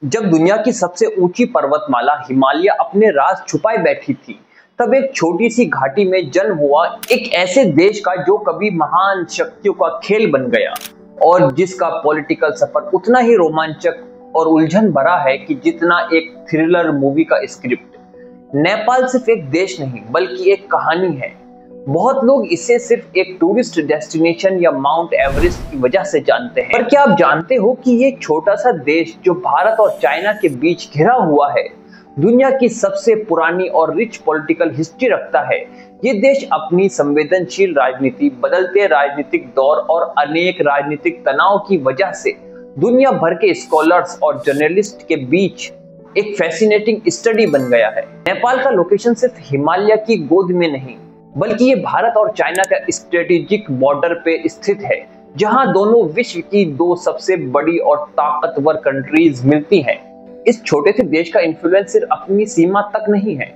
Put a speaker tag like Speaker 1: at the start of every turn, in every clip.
Speaker 1: जब दुनिया की सबसे ऊंची पर्वतमाला हिमालय अपने राज छुपाए बैठी थी, तब एक छोटी सी घाटी में जन्म हुआ एक ऐसे देश का जो कभी महान शक्तियों का खेल बन गया और जिसका पॉलिटिकल सफर उतना ही रोमांचक और उलझन भरा है कि जितना एक थ्रिलर मूवी का स्क्रिप्ट। नेपाल सिर्फ एक देश नहीं बल्कि एक कहानी है। बहुत लोग इसे सिर्फ एक टूरिस्ट डेस्टिनेशन या माउंट एवरेस्ट की वजह से जानते हैं, पर क्या आप जानते हो कि ये छोटा सा देश जो भारत और चाइना के बीच घिरा हुआ है, दुनिया की सबसे पुरानी और रिच पॉलिटिकल हिस्ट्री रखता है। ये देश अपनी संवेदनशील राजनीति, बदलते राजनीतिक दौर और अनेक राजनीतिक तनाव की वजह से दुनिया भर के स्कॉलर्स और जर्नलिस्ट के बीच एक फैसिनेटिंग स्टडी बन गया है। नेपाल का लोकेशन सिर्फ हिमालय की गोद में नहीं बल्कि ये भारत और चाइना का स्ट्रेटेजिक बॉर्डर पे स्थित है, जहां दोनों विश्व की दो सबसे बड़ी और ताकतवर कंट्रीज मिलती हैं। इस छोटे से देश का इन्फ्लुएंस सिर्फ अपनी सीमा तक नहीं है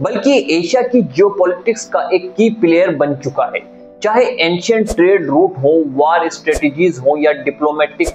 Speaker 1: बल्कि एशिया की जियोपॉलिटिक्स का एक की प्लेयर बन चुका है। चाहे एंशिएंट ट्रेड रूट हो, वार स्ट्रेटेजीज हो या डिप्लोमेटिक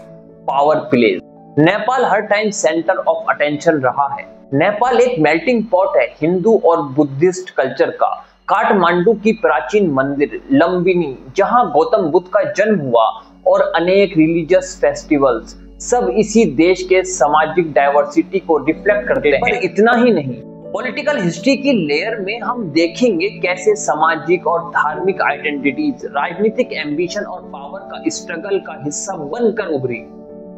Speaker 1: पावर प्लेज, नेपाल हर टाइम सेंटर ऑफ अटेंशन रहा है। नेपाल एक मेल्टिंग पॉट है हिंदू और बुद्धिस्ट कल्चर का। काठमांडू की प्राचीन मंदिर लंबिनी, जहां गौतम बुद्ध का जन्म हुआ, और अनेक रिलीजियस फेस्टिवल्स सब इसी देश के सामाजिक डाइवर्सिटी को रिफ्लेक्ट करते हैं। पर इतना ही नहीं, पॉलिटिकल हिस्ट्री की लेयर में हम देखेंगे कैसे सामाजिक और धार्मिक आइडेंटिटीज राजनीतिक एम्बिशन और पावर का स्ट्रगल का हिस्सा बनकर उभरी।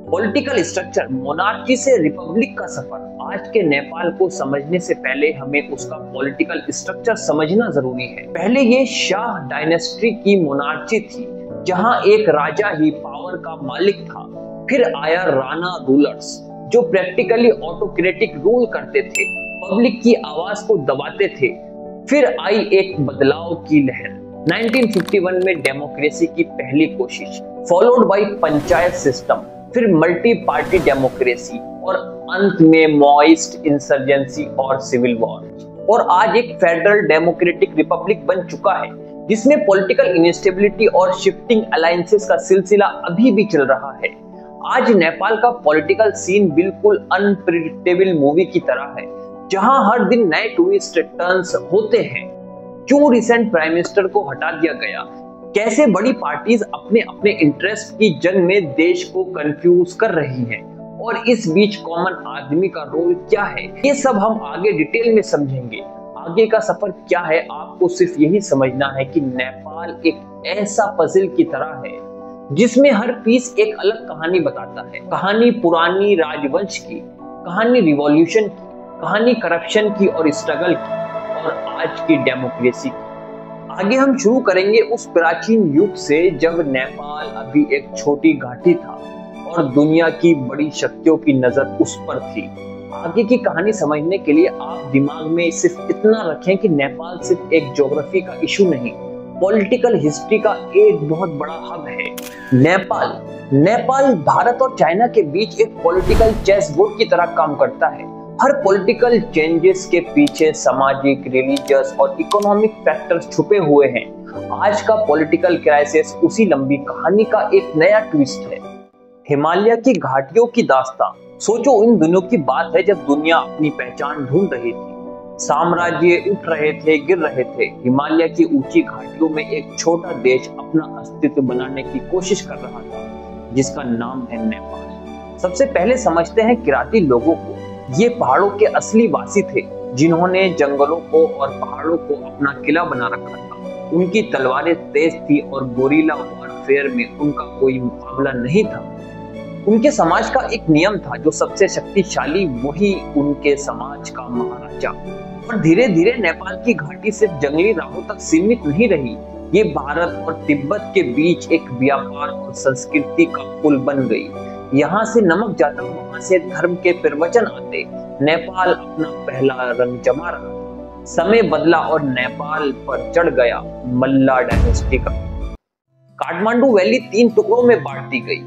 Speaker 1: पॉलिटिकल स्ट्रक्चर, मोनार्की से रिपब्लिक का सफर। आज के नेपाल को समझने से पहले हमें उसका पॉलिटिकल स्ट्रक्चर समझना जरूरी है। पहले ये शाह डायनेस्टी की मोनार्ची थी, जहां एक राजा ही पावर का मालिक था। फिर आया राणा रूलर्स, जो प्रैक्टिकली ऑटोक्रेटिक रूल करते थे, पब्लिक की आवाज को दबाते थे। फिर आई एक बदलाव की लहर, 1951 में डेमोक्रेसी की पहली कोशिश, फॉलोड बाय पंचायत सिस्टम, फिर मल्टी पार्टी डेमोक्रेसी और अंत में मॉइस्ट इंसर्जेंसी और सिविल वॉर। और आज एक फेडरल डेमोक्रेटिक रिपब्लिक बन चुका है, जिसमें पॉलिटिकल इनस्टेबिलिटी और शिफ्टिंग अलायंसेस का सिलसिला अभी भी चल रहा है। आज नेपाल का पॉलिटिकल सीन बिल्कुल अनप्रेडिक्टेबल मूवी की तरह है, जहां हर दिन नए ट्विस्ट टर्न्स होते हैं। क्यों रिसेंट प्राइम मिनिस्टर को हटा दिया गया, कैसे बड़ी पार्टीज अपने अपने इंटरेस्ट की जंग में देश को कंफ्यूज कर रही हैं, और इस बीच कॉमन आदमी का रोल क्या है, ये सब हम आगे डिटेल में समझेंगे। आगे का सफर क्या है, आपको सिर्फ यही समझना है कि नेपाल एक ऐसा पजल की तरह है जिसमें हर पीस एक अलग कहानी बताता है। कहानी पुरानी राजवंश की, कहानी रिवॉल्यूशन की, कहानी करप्शन की और स्ट्रगल की, और आज की डेमोक्रेसी की। आगे हम शुरू करेंगे उस प्राचीन युग से जब नेपाल अभी एक छोटी घाटी था और दुनिया की बड़ी शक्तियों की नजर उस पर थी। आगे की कहानी समझने के लिए आप दिमाग में सिर्फ इतना रखें कि नेपाल सिर्फ एक ज्योग्राफी का इशू नहीं, पॉलिटिकल हिस्ट्री का एक बहुत बड़ा हब है। नेपाल भारत और चाइना के बीच एक पॉलिटिकल चेस बोर्ड की तरह काम करता है। हर पॉलिटिकल चेंजेस के पीछे सामाजिक, रिलीजियस और इकोनॉमिक फैक्टर्स छुपे हुए हैं। आज का पॉलिटिकल क्राइसिस उसी लंबी कहानी का एक नया ट्विस्ट है। हिमालय की घाटियों की दास्तां, सोचो इन दिनों की बात है जब दुनिया अपनी पहचान ढूंढ रही थी। साम्राज्य उठ रहे थे, गिर रहे थे। हिमालय की ऊंची घाटियों में एक छोटा देश अपना अस्तित्व बनाने की कोशिश कर रहा था, जिसका नाम है नेपाल। सबसे पहले समझते हैं किराती लोगों को। ये पहाड़ों के असली वासी थे, जिन्होंने जंगलों को और पहाड़ों को अपना किला बना रखा था। उनकी तलवारें तेज थी और गोरिल्ला वॉरफेयर में उनका कोई मुकाबला नहीं था। उनके समाज का एक नियम था, जो सबसे शक्तिशाली वही उनके समाज का महाराजा। और धीरे धीरे नेपाल की घाटी सिर्फ जंगली राहों तक सीमित नहीं रही, ये भारत और तिब्बत के बीच एक व्यापार और संस्कृति का पुल बन गई। यहाँ से नमक जाता, वहां से धर्म के प्रवचन आते। नेपाल अपना पहला रंग जमा रहा। समय बदला और नेपाल पर चढ़ गया मल्ला डायनेस्टी का। काठमांडू वैली 3 टुकड़ों में बांट दी गई,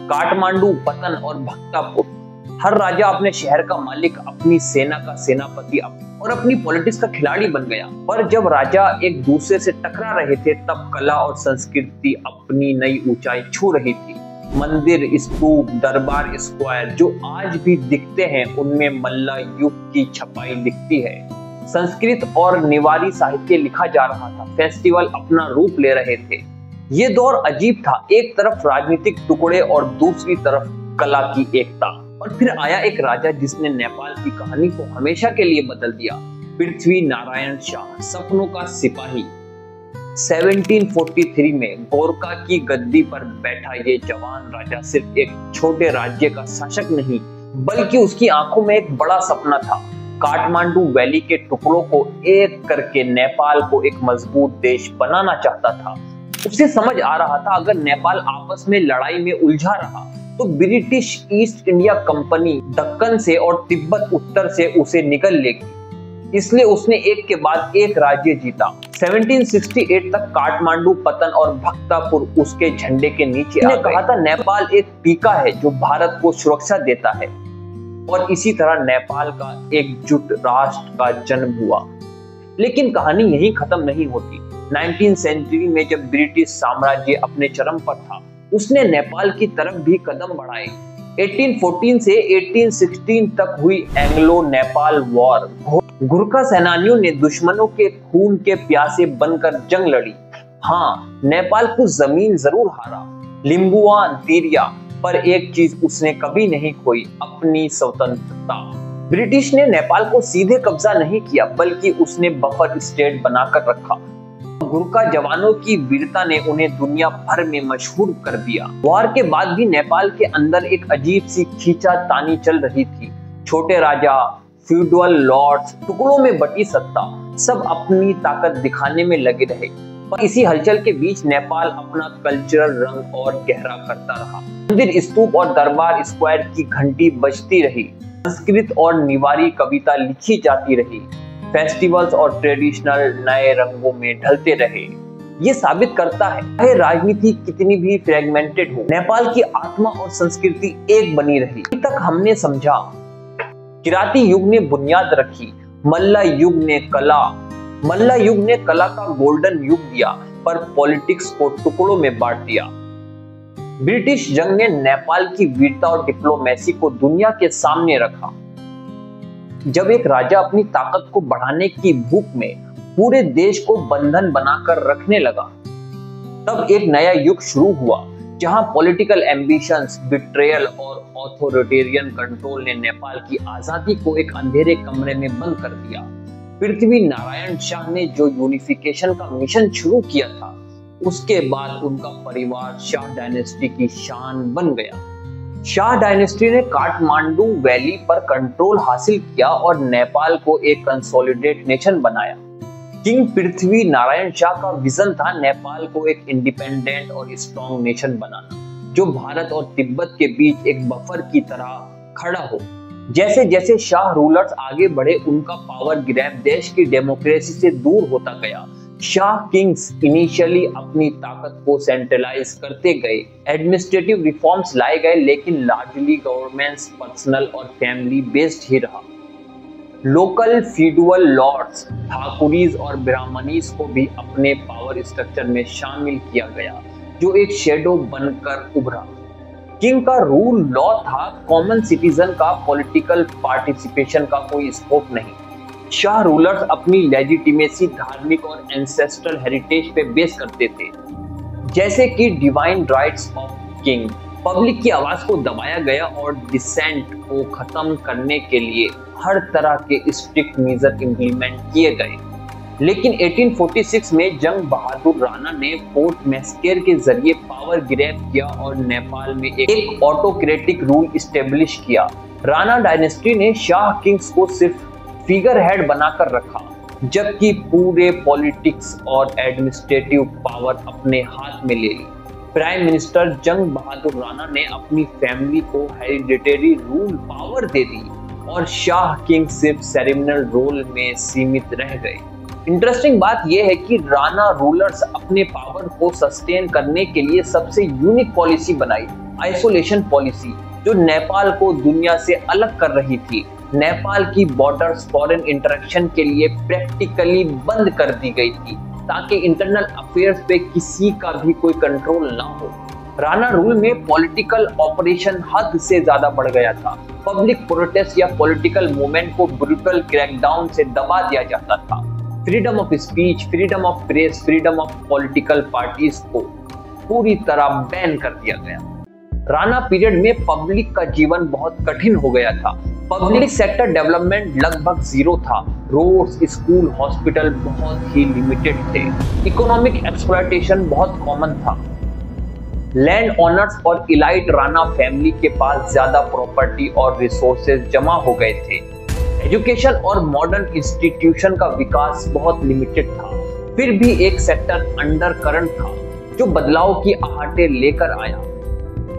Speaker 1: काठमांडू, पतन और भक्तापुर। हर राजा अपने शहर का मालिक, अपनी सेना का सेनापति और अपनी पॉलिटिक्स का खिलाड़ी बन गया। पर जब राजा एक दूसरे से टकरा रहे थे, तब कला और संस्कृति अपनी नई ऊंचाई छू रही थी। मंदिर, स्तूप, दरबार स्क्वायर जो आज भी दिखते हैं, उनमें मल्ल युग की छपाई दिखती है। संस्कृत और निवारी साहित्य लिखा जा रहा था, फेस्टिवल अपना रूप ले रहे थे। ये दौर अजीब था, एक तरफ राजनीतिक टुकड़े और दूसरी तरफ कला की एकता। और फिर आया एक राजा जिसने नेपाल की कहानी को हमेशा के लिए बदल दिया, पृथ्वी नारायण शाह, सपनों का सिपाही। 1743 में गोरखा की गद्दी पर बैठा ये जवान राजा सिर्फ एक छोटे राज्य का शासक नहीं, बल्कि उसकी आंखों में एक बड़ा सपना था। काठमांडू वैली के टुकड़ों को एक करके नेपाल को एक मजबूत देश बनाना चाहता था। उसे समझ आ रहा था, अगर नेपाल आपस में लड़ाई में उलझा रहा तो British east India company Deccan से और तिब्बत उत्तर से उसे निगल लेगी। इसलिए उसने एक के बाद एक राज्य जीता। 1768 तक काठमांडू, पतन और भक्तापुर उसके झंडे के नीचे आ गए। कहा था नेपाल एक टीका है जो भारत को सुरक्षा देता है, और इसी तरह नेपाल का एकजुट राष्ट्र का जन्म हुआ। लेकिन कहानी यहीं खत्म नहीं होती। 19वीं सेंचुरी में जब ब्रिटिश साम्राज्य अपने चरम पर था, उसने नेपाल की तरफ भी कदम बढ़ाए। 1814 से 1816 तक हुई एंग्लो नेपाल वॉर, गोरखा सेनानियों ने दुश्मनों के खून के प्यासे बनकर जंग लड़ी। हाँ, नेपाल कुछ जमीन जरूर हारा, लिम्बुआन, तिरिया, पर एक चीज उसने कभी नहीं खोई, अपनी स्वतंत्रता। ब्रिटिश ने नेपाल को सीधे कब्जा नहीं किया, बल्कि उसने बफर स्टेट बनाकर रखा। गोरखा जवानों की वीरता ने उन्हें दुनिया भर में मशहूर कर दिया। वॉर के बाद भी नेपाल के अंदर एक अजीब सी खींचातानी चल रही थी। छोटे राजा, फ्यूडल लॉर्ड्स, टुकड़ों में बटी सत्ता, सब अपनी ताकत दिखाने में लगे रहे। पर इसी हलचल के बीच नेपाल अपना कल्चरल रंग और गहरा करता रहा। मंदिर, स्तूप और दरबार स्क्वायर की घंटी बजती रही, संस्कृत और निवारी कविता लिखी जाती रही, फेस्टिवल्स और ट्रेडिशनल नए रंगों में ढलते रहे। ये साबित करता है, चाहे राजनीति कितनी भी फ्रेगमेंटेड हो, नेपाल की आत्मा और संस्कृति एक बनी रही। अभी तक हमने समझा, किराती युग ने बुनियाद रखी, मल्ल युग ने कला का गोल्डन युग दिया, पर पॉलिटिक्स को टुकड़ों में बांट दिया। ब्रिटिश जंग ने नेपाल की वीरता और डिप्लोमेसी को दुनिया के सामने रखा। जब एक राजा अपनी ताकत को बढ़ाने की भूख में पूरे देश को बंधन बनाकर रखने लगा, तब एक नया युग शुरू हुआ, जहां पॉलिटिकल एम्बिशंस, बिट्रेयल और ऑथोरिटेरियन कंट्रोल ने नेपाल की आजादी को एक अंधेरे कमरे में बंद कर दिया। पृथ्वी नारायण शाह ने जो यूनिफिकेशन का मिशन शुरू किया था, उसके बाद उनका परिवार शाह डायनेस्टी की शान बन गया। शाह डायनेस्टी ने काठमांडू वैली पर कंट्रोल हासिल किया और नेपाल को एक कंसोलिडेट नेशन बनाया। किंग पृथ्वी नारायण शाह का विजन था नेपाल को एक इंडिपेंडेंट और स्ट्रॉन्ग नेशन बनाना, जो भारत और तिब्बत के बीच एक बफर की तरह खड़ा हो। जैसे जैसे शाह रूलर्स आगे बढ़े, उनका पावर ग्रैब देश की डेमोक्रेसी से दूर होता गया। शाह किंग्स इनिशियली अपनी ताकत को सेंट्रलाइज करते गए, एडमिनिस्ट्रेटिव रिफॉर्म्स लाए गए, लेकिन लार्जली गवर्नमेंट्स पर्सनल और फैमिली बेस्ड ही रहा। लोकल फ्यूडल लॉर्ड्स, ठाकुरीज और ब्राह्मणीज को भी अपने पावर स्ट्रक्चर में शामिल किया गया, जो एक शेडो बनकर उभरा। किंग का रूल लॉ था, कॉमन सिटीजन का पॉलिटिकल पार्टिसिपेशन का कोई स्कोप नहीं। शाह रूलर्स अपनी लेजिटिमेसी धार्मिक और एंसेस्ट्रल हेरिटेज पे बेस करते थे, जैसे कि divine rights of king. Public की आवाज को दबाया गया और डिसेंट को खत्म करने के लिए हर तरह के स्ट्रिक्ट मेजर इंप्लीमेंट किए गए। लेकिन 1846 में जंग बहादुर राणा ने फोर्ट मैस्केर के जरिए पावर ग्रैब किया और नेपाल में एक ऑटोक्रेटिक रूल इस्टेब्लिश किया। राणा डायनेस्टी ने शाह किंग्स को सिर्फ फिगर हेड बनाकर रखा, जबकि पूरे पॉलिटिक्स और एडमिनिस्ट्रेटिव पावर अपने हाथ में ले ली। प्राइम मिनिस्टर जंग बहादुर राणा ने अपनी फैमिली को हेरिडिटरी रूल पावर दे दी और शाह किंग सिर्फ सेरेमनियल रोल में सीमित रह गए। इंटरेस्टिंग बात यह है कि राणा रूलर्स अपने पावर को सस्टेन करने के लिए सबसे यूनिक पॉलिसी बनाई, आइसोलेशन पॉलिसी, जो नेपाल को दुनिया से अलग कर रही थी। नेपाल की बॉर्डर्स फॉरेन इंटरेक्शन के लिए प्रैक्टिकली बंद कर दी गई थी, ताकि इंटरनल अफेयर्स पे किसी का भी कोई कंट्रोल ना हो। राणा रूल में पॉलिटिकल ऑपरेशन हद से ज्यादा बढ़ गया था। पब्लिक प्रोटेस्ट या पॉलिटिकल मूवमेंट को ब्रूटल क्रैकडाउन से दबा दिया जाता था। Freedom of speech, freedom of press, freedom of political parties को पूरी तरह बैन कर दिया गया। राणा पीरियड में पब्लिक का जीवन बहुत कठिन हो गया था। पब्लिक सेक्टर डेवलपमेंट लगभग जीरो था। रोड्स, स्कूल, हॉस्पिटल बहुत ही लिमिटेड थे। इकोनॉमिक एक्सप्लॉयटेशन बहुत कॉमन था। लैंड ओनर्स और इलाइट राणा फैमिली के पास ज्यादा प्रॉपर्टी और रिसोर्सेज जमा हो गए थे। एजुकेशन और मॉडर्न इंस्टीट्यूशन का विकास बहुत लिमिटेड था। फिर भी एक सेक्टर अंडर करंट था जो बदलाव की आहटें लेकर आया।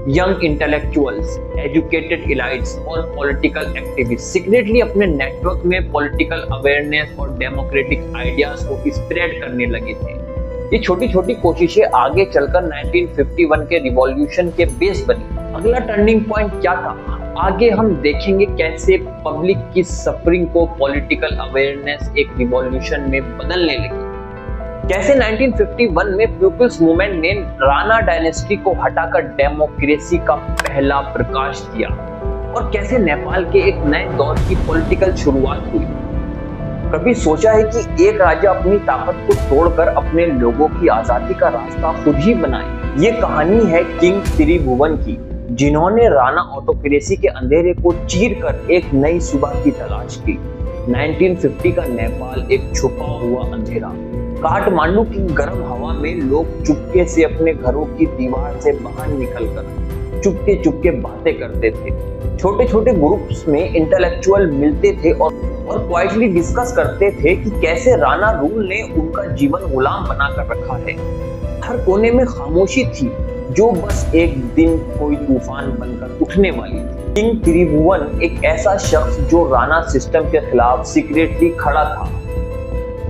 Speaker 1: यंग इंटेलेक्चुअल्स, एजुकेटेड इलाइट्स और पॉलिटिकल एक्टिविस्ट सीक्रेटली अपने नेटवर्क में पॉलिटिकल अवेयरनेस और डेमोक्रेटिक आइडियाज को स्प्रेड करने लगे थे। ये छोटी छोटी कोशिशें आगे चलकर 1951 के रिवॉल्यूशन के बेस बनी। अगला टर्निंग पॉइंट क्या था? आगे हम देखेंगे कैसे पब्लिक की सफरिंग को पॉलिटिकल अवेयरनेस एक रिवॉल्यूशन में बदलने लगी। कैसे 1951 में पीपल्स मूवमेंट ने राणा डायनेस्टी को हटाकर डेमोक्रेसी का पहला प्रकाश दिया और कैसे नेपाल के एक नए दौर की पॉलिटिकल शुरुआत हुई। कभी सोचा है कि एक राजा अपनी ताकत को तोड़कर अपने लोगों की आजादी का रास्ता खुद ही बनाए? ये कहानी है किंग त्रिभुवन की, जिन्होंने राणा ऑटोक्रेसी के अंधेरे को चीरकर एक नई सुबह की तलाश की। 1950 का नेपाल एक छुपा हुआ अंधेरा। काठमांडू की गर्म हवा में लोग चुपके से अपने घरों की दीवार से बाहर निकलकर चुपके चुपके बातें करते थे। छोटे छोटे ग्रुप्स में इंटेलेक्चुअल मिलते थे और क्वाइटली डिस्कस करते थे कि कैसे राणा रूल ने उनका जीवन गुलाम बनाकर रखा है। हर कोने में खामोशी थी जो बस एक दिन कोई तूफान बनकर उठने वाली थी। किंग त्रिभुवन एक ऐसा शख्स जो राणा सिस्टम के खिलाफ सीक्रेटली खड़ा था।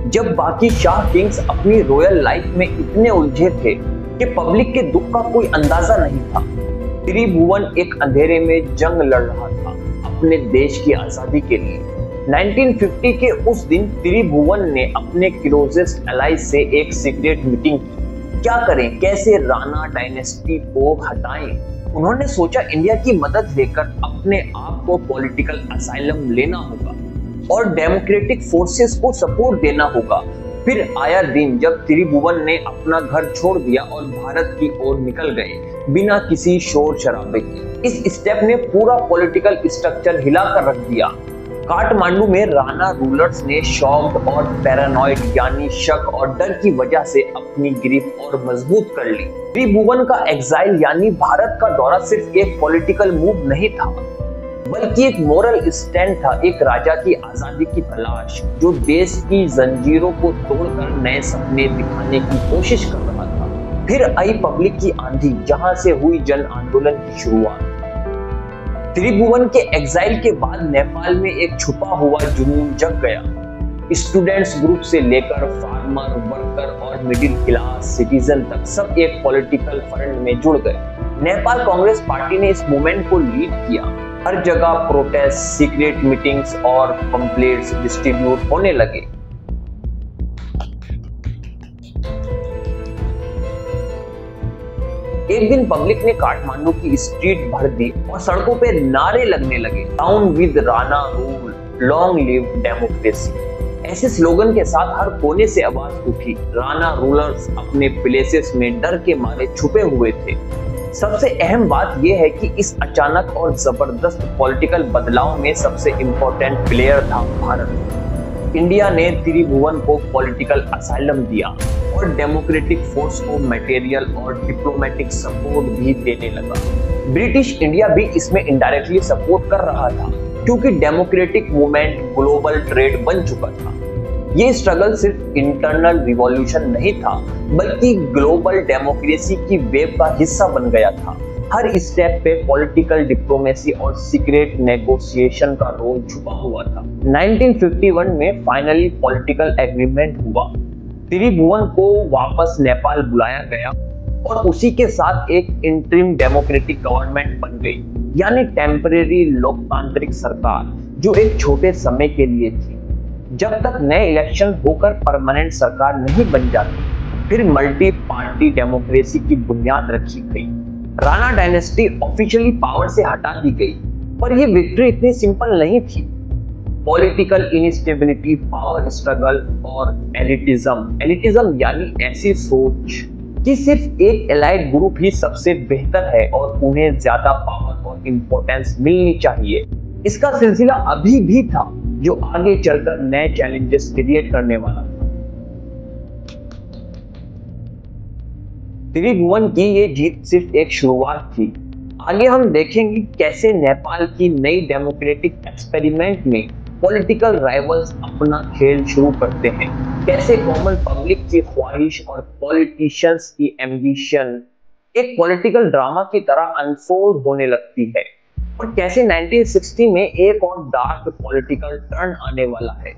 Speaker 1: जब बाकी शाह किंग्स अपनी रॉयल लाइफ में इतने उलझे थे कि पब्लिक के दुख का कोई अंदाजा नहीं था, त्रिभुवन एक अंधेरे में जंग लड़ रहा था अपने देश की आजादी के लिए। 1950 के उस दिन त्रिभुवन ने अपने क्लोजेस्ट एलाइज से एक सीक्रेट मीटिंग की। क्या करें, कैसे राणा डायनेस्टी को हटाएं? उन्होंने सोचा इंडिया की मदद लेकर अपने आप को पॉलिटिकल असाइलम लेना होगा और डेमोक्रेटिक फोर्सेस को सपोर्ट देना होगा। फिर आया दिन जब त्रिभुवन ने अपना घर छोड़ दिया और भारत की ओर निकल गए बिना किसी शोर शराबे के। इस स्टेप ने पूरा पॉलिटिकल स्ट्रक्चर हिलाकर रख दिया। काठमांडू में राणा रूलर्स ने शॉक्ड और पैरानॉइड यानी शक और डर की वजह से अपनी ग्रिप और मजबूत कर ली। त्रिभुवन का एग्जाइल यानी भारत का दौरा सिर्फ एक पॉलिटिकल मूव नहीं था बल्कि एक मोरल स्टैंड था, एक राजा की आजादी की तलाश जो देश की जंजीरों को तोड़कर नए सपने दिखाने की कोशिश कर रहा था। फिर आई पब्लिक की आंधी, जहां से हुई जन आंदोलन की शुरुआत। त्रिभुवन के एग्जाइल के बाद नेपाल में एक छुपा हुआ जुनून जग गया। स्टूडेंट्स ग्रुप से लेकर फार्मर, वर्कर और मिडिल क्लास सिटीजन तक सब एक पॉलिटिकल फ्रंट में जुड़ गए। नेपाल कांग्रेस पार्टी ने इस मूवमेंट को लीड किया। हर जगह प्रोटेस्ट, सीक्रेट मीटिंग्स और पंपलेट्स डिस्ट्रीब्यूट होने लगे। एक दिन पब्लिक ने काठमांडू की स्ट्रीट भर दी और सड़कों पे नारे लगने लगे, down with Rana rule, long live democracy. ऐसे स्लोगन के साथ हर कोने से आवाज उठी। राणा रूलर्स अपने प्लेसेस में डर के मारे छुपे हुए थे। सबसे अहम बात यह है कि इस अचानक और जबरदस्त पॉलिटिकल बदलाव में सबसे इंपॉर्टेंट प्लेयर था भारत। इंडिया ने त्रिभुवन को पॉलिटिकल असाइलम दिया और डेमोक्रेटिक फोर्स को मटेरियल और डिप्लोमेटिक सपोर्ट भी देने लगा। ब्रिटिश इंडिया भी इसमें इनडायरेक्टली सपोर्ट कर रहा था क्योंकि डेमोक्रेटिक मूवमेंट ग्लोबल ट्रेड बन चुका था। ये स्ट्रगल सिर्फ इंटरनल रिवॉल्यूशन नहीं था बल्कि ग्लोबल डेमोक्रेसी की वेव का हिस्सा बन गया था। हर स्टेप पे पॉलिटिकल डिप्लोमेसी और सीक्रेट नेगोशिएशन का रोल छुपा हुआ था। 1951 में फाइनली पॉलिटिकल एग्रीमेंट हुआ। त्रिभुवन को वापस नेपाल बुलाया गया और उसी के साथ एक इंटरिम डेमोक्रेटिक गवर्नमेंट बन गई, यानी टेम्परेरी लोकतांत्रिक सरकार जो एक छोटे समय के लिए थी। जब तक नए इलेक्शन होकर परमानेंट सरकार नहीं बन जाती, फिर मल्टी पार्टी डेमोक्रेसी की बुनियाद रखी गई। राणा डायनेस्टी ऑफिशियली पावर से हटा दी गई, पर यह विक्ट्री इतनी सिंपल नहीं थी। पॉलिटिकल इनस्टेबिलिटी, पावर स्ट्रगल और एलिटिज्म यानी ऐसी सोच कि सिर्फ एक एलाइट ग्रुप ही सबसे बेहतर है और उन्हें ज्यादा पावर और इंपॉर्टेंस मिलनी चाहिए, इसका सिलसिला अभी भी था, जो आगे चलकर नए चैलेंजेस क्रिएट करने वाला था। त्रिभुवन की ये जीत सिर्फ एक शुरुआत थी। आगे हम देखेंगे कैसे नेपाल की नई डेमोक्रेटिक एक्सपेरिमेंट में पॉलिटिकल राइवल्स अपना खेल शुरू करते हैं, कैसे कॉमन पब्लिक की ख्वाहिश और पॉलिटिशियंस की एम्बिशन एक पॉलिटिकल ड्रामा की तरह अनफोल्ड होने लगती है, और कैसे 1960 में एक और डार्क पॉलिटिकल टर्न आने वाला है।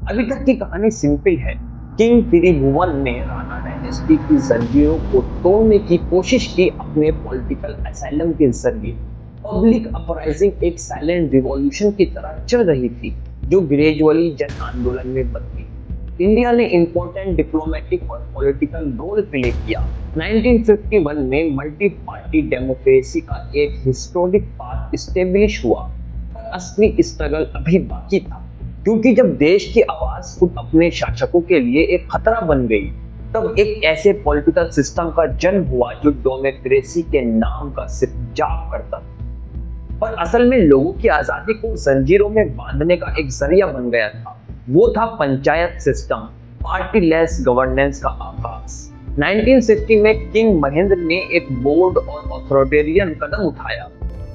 Speaker 1: अभी तक की कहानी सिंपल है। किंग त्रिभुवन ने राणा डायनेस्टी की जंजीरों को तोड़ने की कोशिश की अपने पॉलिटिकल असाइलम के जरिए। पब्लिक अपराइजिंग एक साइलेंट रिवॉल्यूशन की तरह चल रही थी, जो ग्रेजुअली जन आंदोलन में बदली। इंडिया ने इंपॉर्टेंट डिप्लोमेटिक और पॉलिटिकल रोल प्ले किया। 1951 में मल्टी पार्टी डेमोक्रेसी का एक हिस्टोरिक पाथ स्टेब्लिश हुआ, पर असली स्ट्रगल अभी बाकी था, क्योंकि जब देश की आवाज खुद अपने शासकों के लिए एक खतरा बन गई, तब एक ऐसे पॉलिटिकल सिस्टम का जन्म हुआ जो डेमोक्रेसी के नाम का सिर्फ जाप करता था, पर असल में लोगों की आजादी को जंजीरों में बांधने का एक जरिया बन गया था। वो था पंचायत सिस्टम, पार्टीलेस गवर्नेंस का आगाज। 1960 में किंग महेंद्र ने एक बोल्ड और ऑथोरिटेरियन कदम उठाया।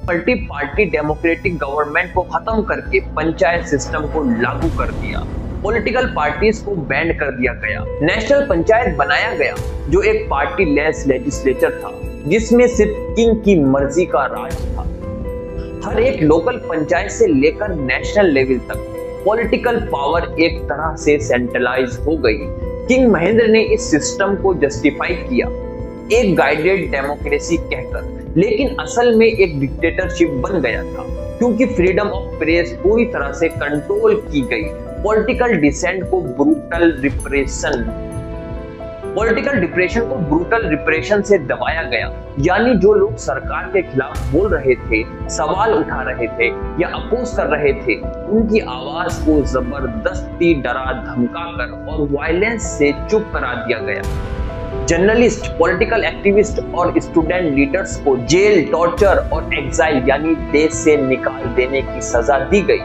Speaker 1: मल्टी पार्टी डेमोक्रेटिक गवर्नमेंट को खत्म करके पंचायत सिस्टम को लागू कर दिया। पॉलिटिकल पार्टीज को बैंड कर दिया गया। नेशनल पंचायत बनाया गया, जो एक पार्टी लेस लेजिस्लेचर था, जिसमें सिर्फ किंग की मर्जी का राज था। हर एक लोकल पंचायत से लेकर नेशनल लेवल तक पॉलिटिकल पावर एक तरह से सेंट्रलाइज हो गई। किंग महेंद्र ने इस सिस्टम को जस्टिफाई किया एक गाइडेड डेमोक्रेसी कहकर, लेकिन असल में एक डिक्टेटरशिप बन गया था, क्योंकि फ्रीडम ऑफ प्रेस पूरी तरह से कंट्रोल की गई। पॉलिटिकल डिसेंट को ब्रूटल रिप्रेशन से दबाया गया, यानी जो लोग सरकार के खिलाफ बोल रहे थे, सवाल उठा रहे थे या अपोज कर रहे थे, उनकी आवाज को जबरदस्ती डरा धमका कर और वायलेंस से चुप करा दिया गया। जर्नलिस्ट, पॉलिटिकल एक्टिविस्ट और स्टूडेंट लीडर्स को जेल, टॉर्चर और एग्जाइल यानी देश से निकाल देने की सजा दी गई।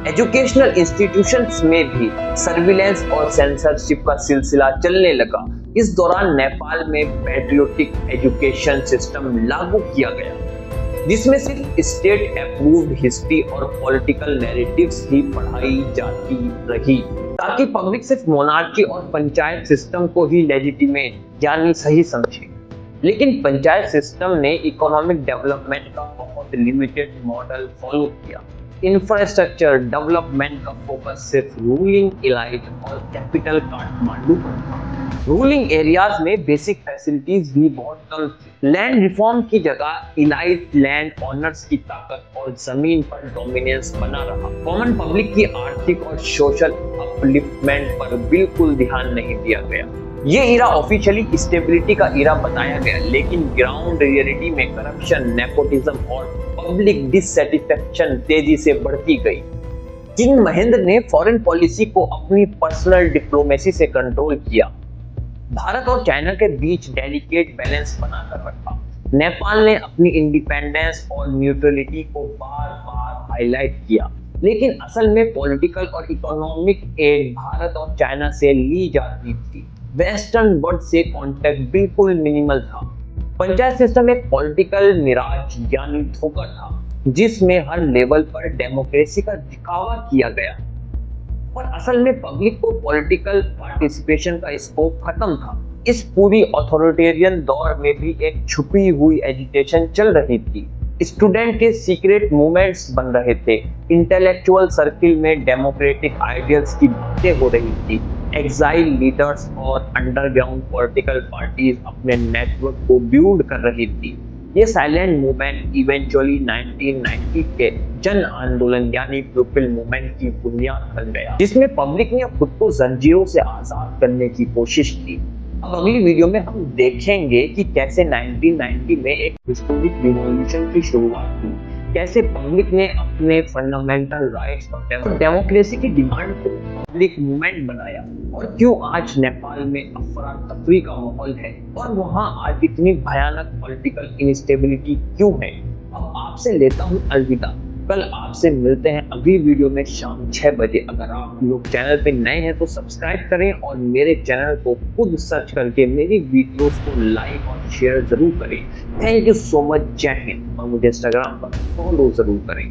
Speaker 1: एजुकेशनल इंस्टीट्यूशंस में भी सर्विलेंस और सेंसरशिप का सिलसिला चलने लगा। इस दौरान नेपाल में पैट्रियोटिक एजुकेशन सिस्टम लागू किया गया, जिसमें सिर्फ स्टेट अप्रूव्ड हिस्ट्री और पॉलिटिकल नैरेटिव्स ही पढ़ाई जाती रही, ताकि पब्लिक सिर्फ मोनार्की और पंचायत सिस्टम को ही लेजिटिमेट यानी सही समझे। लेकिन पंचायत सिस्टम ने इकोनॉमिक डेवलपमेंट का बहुत लिमिटेड मॉडल फॉलो किया। इंफ्रास्ट्रक्चर डेवलपमेंट का फोकस सिर्फ रूलिंग इलाइट और कैपिटल काठमांडू पर था। रूलिंग एरियाज में बेसिक फैसिलिटीज भी बहुत कम थी। लैंड रिफॉर्म की जगह इलाइट लैंड ऑनर्स की ताकत और जमीन पर डोमिनेंस बना रहा। कॉमन पब्लिक की आर्थिक और सोशल अपलिफ्टमेंट पर बिल्कुल ध्यान नहीं दिया गया। ये इरा ऑफिशियली स्टेबिलिटी का इरा बताया गया, लेकिन ग्राउंड रियलिटी में करप्शन, नेपोटिज्म और पब्लिक डिससैटिस्फैक्शन तेजी से बढ़ती गई। किंग महेंद्र ने फॉरेन पॉलिसी को अपनी पर्सनल डिप्लोमेसी से कंट्रोल किया। भारत और चाइना के बीच डेलिकेट बैलेंस बनाकर रखा। नेपाल ने अपनी इंडिपेंडेंस और न्यूट्रलिटी को बार-बार हाईलाइट किया, लेकिन असल में पॉलिटिकल और इकोनॉमिक एड भारत और चाइना से ली जाती थी। वेस्टर्न वर्ल्ड से कांटेक्ट बिल्कुल मिनिमल था। पंचायत सिस्टम एक पॉलिटिकल मिराज यानी धोखा था, जिसमें हर लेवल पर डेमोक्रेसी का दिखावा किया गया, पर असल में पब्लिक को पॉलिटिकल पार्टिसिपेशन का स्कोप खत्म था। इस पूरी ऑथोरिटेरियन दौर में भी एक छुपी हुई एजिटेशन चल रही थी। स्टूडेंट के सीक्रेट मूवमेंट्स बन रहे थे। इंटेलेक्चुअल सर्किल में डेमोक्रेटिक आइडियल्स की बातें हो रही थी। एग्जाइल लीडर्स और अंडरग्राउंड पॉलिटिकल पार्टीज अपने नेटवर्क को बिल्ड कर रही थी। ये साइलेंट मूवमेंट इवेंचुअली 1990 के जन आंदोलन यानी पीपल मूवमेंट की बुनियाद बन गया, जिसमें पब्लिक ने खुद को जंजीरों से आजाद करने की कोशिश की। अब अगली वीडियो में हम देखेंगे कि कैसे 1990 में एक हिस्टोरिक रिवॉल्यूशन की शुरुआत हुई, कैसे पब्लिक ने अपने फंडामेंटल राइट्स और डेमोक्रेसी की डिमांड को पब्लिक मूवमेंट बनाया, और क्यों आज नेपाल में अफरा तफरी का माहौल है और वहां आज इतनी भयानक पॉलिटिकल इंस्टेबिलिटी क्यों है। अब आपसे लेता हूं अलविदा, कल आपसे मिलते हैं अगली वीडियो में शाम 6 बजे। अगर आप लोग चैनल पे नए हैं तो सब्सक्राइब करें और मेरे चैनल को खुद सर्च करके मेरी वीडियोस को लाइक और शेयर जरूर करें। थैंक यू सो मच, जय हिंद, और मुझे इंस्टाग्राम पर फॉलो जरूर करें।